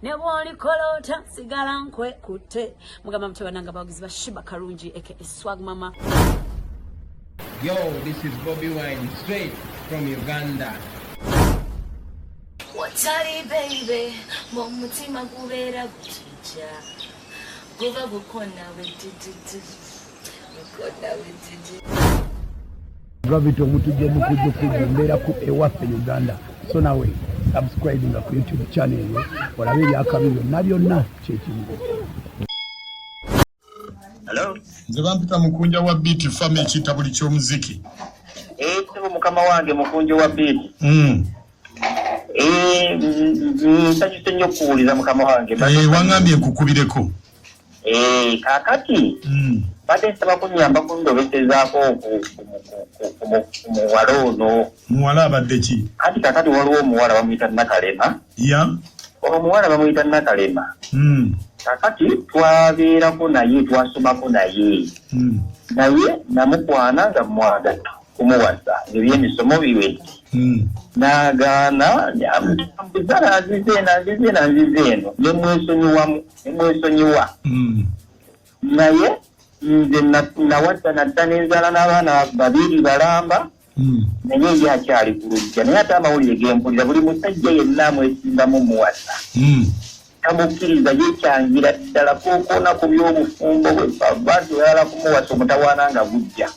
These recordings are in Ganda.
Nebwoli kolota sigala nkwe kute mugamba mutabananga bagizi bashiba karungi aka Swag Mama. Yo, this is Bobby Wine straight from Uganda. Watari baby, mumutima kubera kuchicha. Kuva gukona wetiti. Gukona wetiti. Gravity omutuje mukuje kugombera ku ewaffe Uganda. So nawe subscribing ku YouTube channel yo olabe byakabiro nabyonna kyekimu. Hello. Nze bampita mukunja wa Beat Family kitabuli ky'omuziki. Tubo mukama wange mukunja wa Beat. Nsanyuse nnyo kuwuliza mukama wange. Wangambye nkukubireko. Kakati. Badde nsaba kunyamba kundobesezaako muwala ono. Muwala abadde ki? Kati kakati waliwo omuwala bamuyita Nakalema. Ya. Omuwala bamuyita Nakalema. Kakati twabeerako naye twasomako naye. Naye namukwana nga mwagala kumuwasa ebyemisomo biwedde. Nagaana mbuzala nzize eno nemwesonyiwa. Naye nze nawasa natta n'enzala n'abaana babiri balamba. Naye ye akyali ku lujja naye ate amawulire gempulira buli musajja yenna amwesimbamu muwasa. Tamukkiriza yekyangira ddala kookona ku by'obufumbo bwe baatu yala kumuwasa omutawaana nga gujja.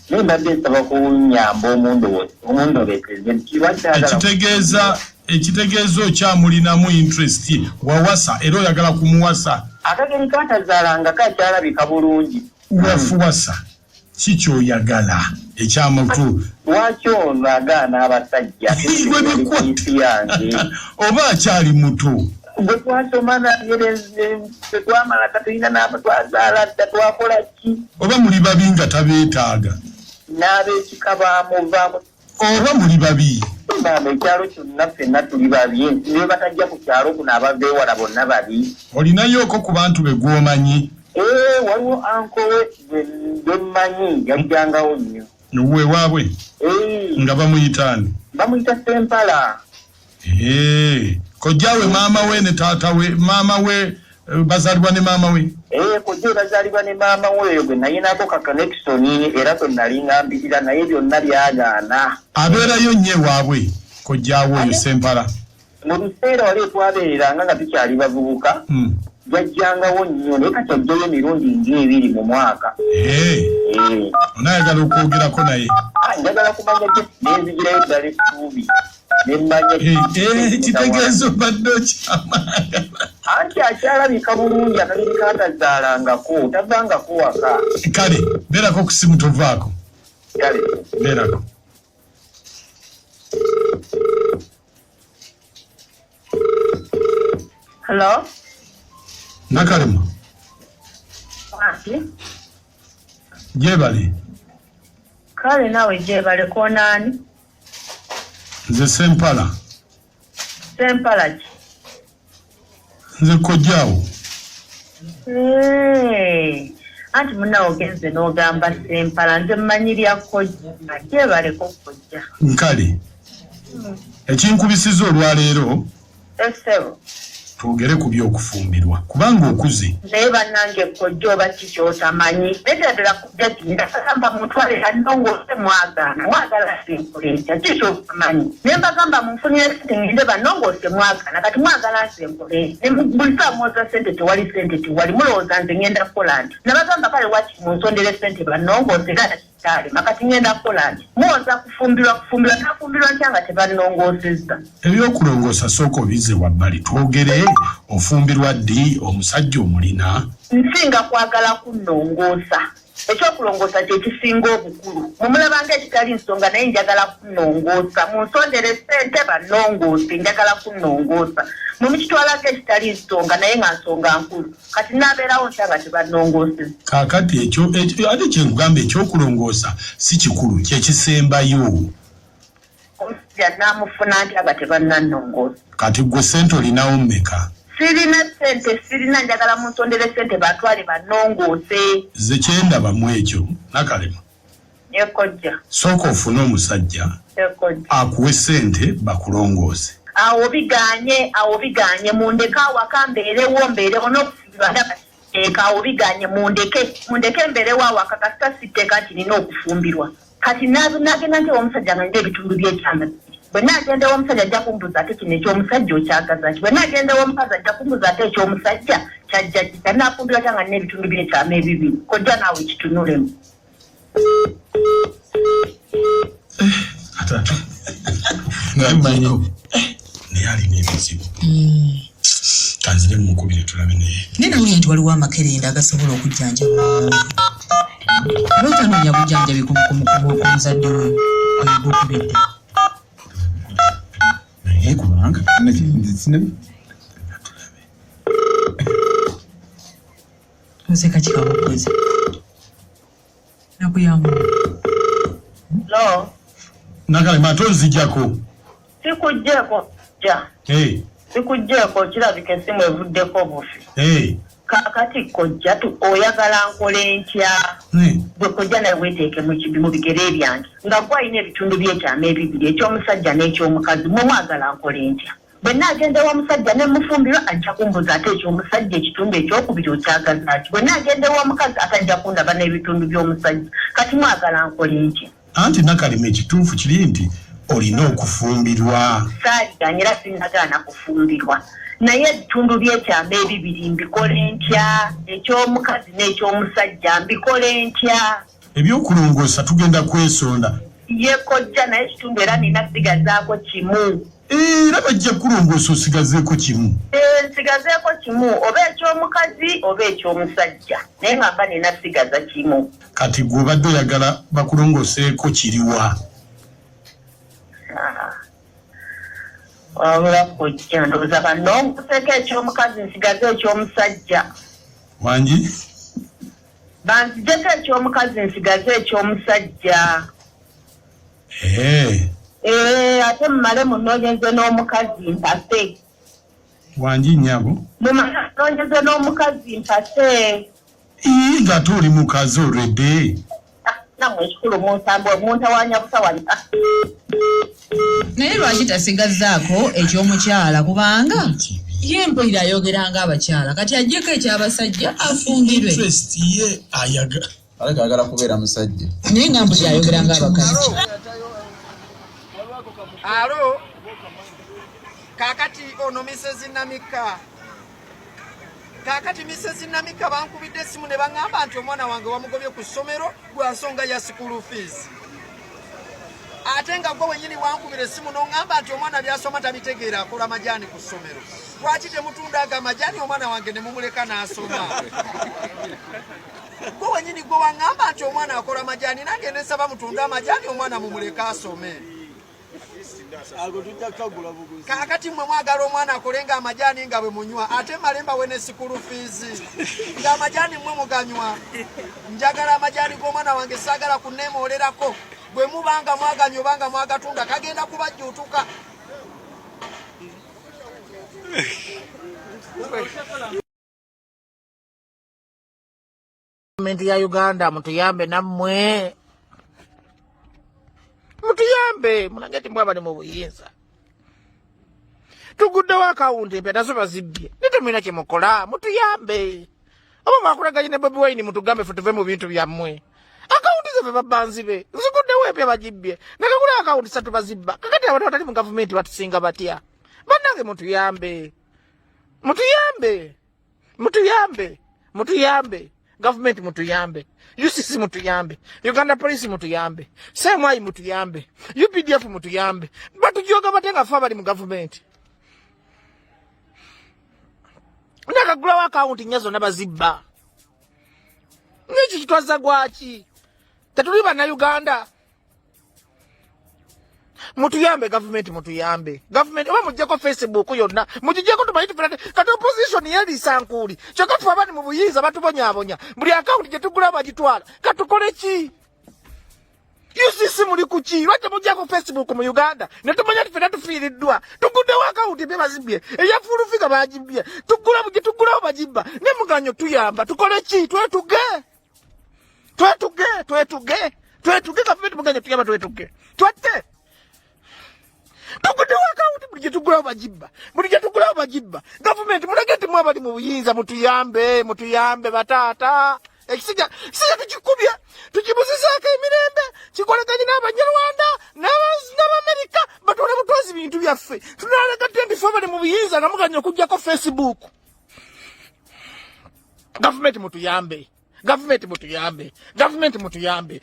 Naye mbadde nsaba kunyamba omundobekeze ekitegeeza okyamulinamu interest wawasa era oyagala kumuwasa. Akageri katazaalanga kakyalabika bulungi. Wafuwasa kikyoyagala ekyamutu. Lwaki ono agaana abasajja yange oba akyali muto? Bwe twasoma twamala katulina n'abo twazaala dda twakola ki? Oba muli babi nga tabeetaaga? N'abeekika baamuvaamu. Oba muli babi? Mama ekyalo kyonna ffenna tuli babi. Ne batajja ku kyalo kuno abava ewala bonna babi. Olinayooko ku bantu be gw'omanyi? Waliwo anko we mmanyi yalijangawo nnyo. Uwe waabwe? Nga bamuyitaani? Bamuyita Sempala. Kojjaawe maama we ne taata we, maama we bazaalibwa ne maama we? Kojja bazaalibwa ne maama we gwe nayinako ka connection era kwe nali ngambirira naye byonna byagaana. Abeerayo nnyo ewaabwe kojjaawe oyo Sempala? Mu biseera wali twabeereranga nga tukyali bavubuka. Yajjangawo nnyo naye kati ajjayo emirundi ng'ebiri mu mwaka. Onayagala okwogerako naye? Njagala kumanya nenzigirayo ddala essuubi nemmanya kitegeeza obadde okyamagala. Anti akyalabika bulungi akageri katazaalangako tavangako waka. Kale beerako ku simu tovaako. Kale beerako. Hello? Nakalema. Jebale. Kale nawe jebale konani? Nze Sempala. Sempala ki? Nze kojjaawo. Anti munawo ogenze n'ogamba Sempala nze mmanyirya kojja. Jebaleko kojja. Nkale. Ekinkubisiza olwaleero. Esebo. Twogere ku by'okufumbirwa kubanga okuze. Naye bannange kojja oba ki ky'otamanyi. Neddala kujja kinda kagamba mutwale annongose mwagala sempuleeta ki ky'otamanyi. Ne mbagamba munfunire sente ngende bannongose mwagala kati mwagala sempuleeta. Buli saa mwoza sente tewali mulowooza nze ngenda kukola nti. Nabagamba kale waki munsondere sente bannongose era kitale makati ngenda kukola nti. Muwoza kufumbirwa nafumbirwa ntya nga tebannongoosezza. Ebyokulongoosa sooka obize wabbali twogere. Ofumbirwa ddi omusajja omulina? Nsinga kwagala kunnongoosa. Ekyokulongoosa kye kisinga obukulu. Mumulabanga ekitali nsonga naye njagala kunnongoosa. Munsondere ssente bannongoose njagala kunnongoosa. Mumukitwalako ekitali nsonga naye nga nsonga nkulu. Kati naabeerawo ntya nga tebannongooseza. Kaakati ekyo ate kye nkugamba ekyokulongoosa si kikulu kye kisembayo. Omusajja naamufuna ntya nga tebannannongoosa. Kati gwe ssente olinawo mmeka? Sirina sente sirina njagala munsondere sente batwale bannongoose. Ze kyendaba mu ekyo Nakalema. Ekojja. Soko ofune omusajja. Ekojja. Akuwe sente bakulongoose. Awo biganye mundeka awaka mbeerewo mbeerewo n'okufumbirwa ndaba awo biganye mundeke mbeerewo awaka kasita sitteeka nti nina okufumbirwa. Kati nagenda nti omusajja nga nina ebitundu by'ekyama. Bwe nagenda omusajja ajja kumbuza ate kino ekyomusajja okyagaza ki. Bwe nagenda omukazi ajja kumbuza ate ekyomusajja kyajja kita nafumbirwa kyanga nina ebitundu by'ekyama ebibiri. Kojja naawe kitunulemu. Atatu. Namanyi. Neyali n'ebizibu. Kanzire mukubire tulabe naye. Nina uli nti waliwo amakerenda agasobola okujjanjaba. Lwotanonya bujjanjabi kumuzadde we ogukubidde. Naye kubanga sinema. Nseka kikabukwezi. Nakuyamu. Lo. Nakale matonzijjako. Sikujjeko ja. Sikujjeko kirabika essimu evuddeko obufi. Kakati kojja oyagala nkole ntya. Bwe kojja nawe weeteeke mu bigere byange. Nga gwe alina ebitundu by'ekyama ebibiri ekyomusajja n'ekyomukazi mwe mwagala nkole ntya. Bwe nagenda w'omusajja ne mufumbirwa ajja kumbuza ate ekyomusajja ekitundu ekyokubiri okyagaza ki. Bwe nagenda w'omukazi atajja kundaba n'ebitundu by'omusajja. Kati mwagala nkole ntya. Anti nakalima ekituufu kiri nti olina okufumbirwa. Saaliganyira sinnagaana kufumbirwa. Naye ebitundu by'ekyama ebibiri mbikole ntya. Ekyomukazi n'ekyomusajja mbikole ntya. Ebyokulongoosa tugenda kwesonda. Ye kojja naye ekitundu era nina sigazaako kimu. Era bajja kulongoosa osigazeeko kimu. Nsigazeeko kimu oba ekyomukazi oba ekyomusajja. Naye nga mba nina sigaza kimu. Kati gwe obadde oyagala bakulongooseeko kiriwa? Wabula kojja ndowooza banongoseeko ekyomukazi nsigaze ekyomusajja. Wangi? Banzijeko ekyomukazi nsigaze ekyomusajja. Ate mumale munoonyeze n'omukazi mpase. Wangi nnyabo? Mumale munoonyeze n'omukazi mpase. Ng'ate oli mukazi olwedde. Namwe ekikulu muntawanya busawalika. Naye lwaki tasigazzaako ekyomukyala kubanga ye mpulira ayogeranga abakyala kati ajjeko ekyabasajja afumbirwe. Interest ye ayagala kubeera musajja. Naye nga mpulira ayogeranga abakazi. Alo kakati ono Mrs. Namika. Kakati Mrs. Namika bankubidde essimu ne baŋŋamba nti omwana wange wamugobye ku ssomero lwa nsonga ya school fees. Ate nga gwe wenyini wankubira essimu n'oŋŋamba nti omwana byasoma tabitegeera akola majaani ku ssomero. Lwaki temutunda aga majaani omwana wange ne mumuleka n'asoma? Gwe wenyini gwe waŋŋamba nti omwana akola majaani nange ne nsaba mutunda amajaani omwana mumuleka asome. Kakati mwe mwagala omwana akolenga amajaani nga bwe munywa ate malemba we ne school fees nga amajaani mwe muganywa. Njagala amajaani g'omwana wange saagala kunneemoolerako. Bwe mubanga mwaganywa obanga mwagatunda kagenda kubajjuutuka. Gavumenti ya Uganda mutuyambe nammwe. Mutuyambe mulangeti mwaba ni mu buyinza. Tuguddewo akawunti empya nazo bazibbye. Nitemwina kye mukola mutuyambe. Oba mwakulaganye ne Bobi Wine mutugambe ffe tuve mu bintu byammwe. Akawunti zaffe babbanzibe ziguddewo empya bagibbye. Nakagula akawunti 3 bazibba. Kakati abantu batali mu gavumenti batusinga batya. Bannange mutuyambe. Mutuyambe. Mutuyambe. Mutuyambe. Government mutuyambe. UCC mutuyambe. Uganda Police mutuyambe. SMI mutuyambe. UPDF mutuyambe. Batujoga batenga fa bali mu government. Nakagula wa account nyazo nabazibba. Niki kitwaza gwaki? Tatuliba na Uganda. Mutuyambe government mutuyambe. Government oba mujjeko Facebook yonna. Mujjeko tubayiti fena kati opposition yali sankuli. Choka twabani mu buyinza batubonyabonya. Buli account gye tugula bagitwala. Katukole ki? UCC muli kuki? Lwaki mujjeko Facebook mu Uganda? Ne tumanya fena tufiiriddwa. Tugudde wa account bye bazibbye. Eya fulu fika bajibbye. Tugula bugye tugula bagibba. Ne muganyo tuyamba. Tukole ki? Twetuge. twetuke gavumenti muganye tuyamba twetuke twatte tukudewa account buli tugula bagibba gavumenti mulagete mwabali mu buyinza mutuyambe batata ekisiga tukikubya tukibuzisako emirembe kikolekanye n'abanyarwanda n'abamerika batwale butwazi bintu byaffe tunalaga 24 bali mu buyinza namuganya okujjako Facebook. Government mutuyambe.